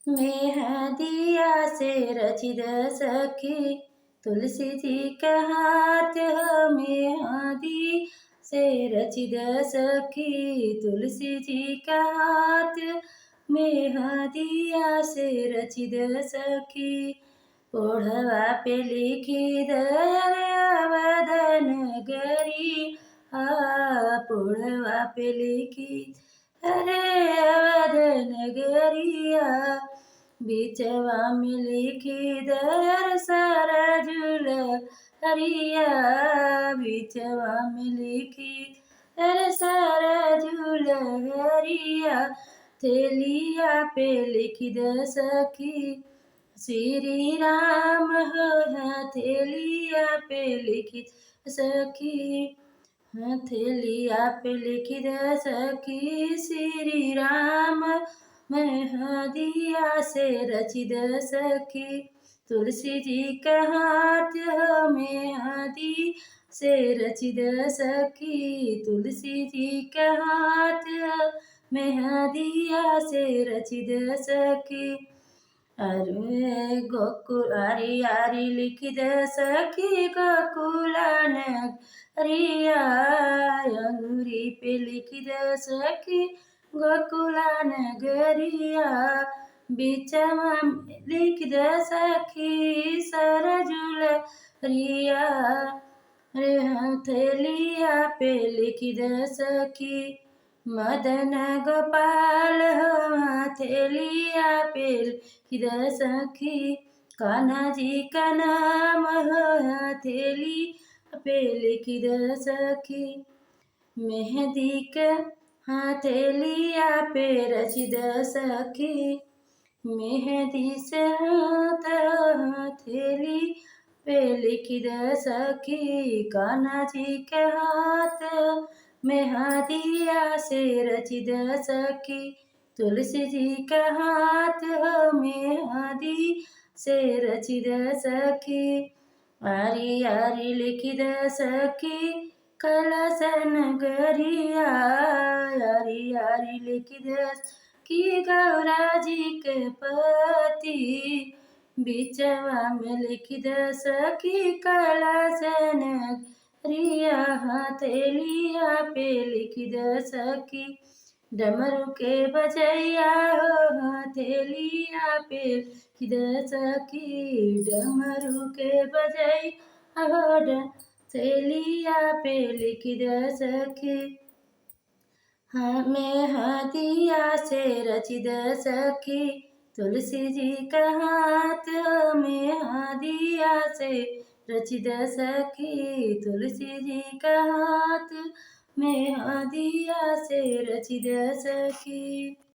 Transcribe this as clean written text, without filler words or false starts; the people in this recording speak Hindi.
मेहदिया से रचित सखी तुलसी जी का हाथ है। मेहदी से रचित सखी तुलसी जी का हाथ। मेहदिया से रचित सखी ओढ़वा पे लिखी दयावदन गरी। ओढ़वा पे लिखी अरे अवधन गरिया। बिचवा में लिखी दर सारा झूल हरिया। बिचवा में लिखी दर सारा झूल हरिया। थेलिया पे लिखी द सखी श्री राम हो। थेलिया पे लिखी सखी हथेलिया पे लिखी द सखी श्री राम। मेहदिया से रची द सखी तुलसी जी का हाथ हो। मेहदी से रची द सखी तुलसी जी का हाथ हो। मेहदिया से रची द सखी अरे गोकुल आरी आरी लिखी द सखी गोकुलान रिया। अंगूरी पे लिखी द सखी गोकुलान गरिया। बिचवा लिख द सखी सरजुल रिया। रे हथेलिया पे लिखी द सखी मदन गोपाल हो। हथेलिया पे लिखी द सखी कान्हा जी का नाम हो। हथेली पे लिखी द सखी मेहंदी के हथेलिया पे रची द सखी। मेहंदी से हाथ हथेली पे लिखी द सखी कान्हा जी के हाथ। मेहदिया से रची द सखी तुलसी जी का हाथ हो। मेहदी से रची द सखी आरी आरी लिखी द सखी कलसन गरिया। आरी आरी लिखी द कि गौरा जी के पति। बिचवा में लिखी द सखी कलसन रिया। हथेलिया पे लिखी द सखी डमरू के बजैया हो। हथेलिया पे लिखी द सखी डमरू के बजैया हो। हथेलिया पे लिखी द सखी मेहदिया से रची द सखी तुलसी जी का हाथ। मेहदिया से रची द सखी तुलसी जी का हाथ। मेहदिया से रची द सखी।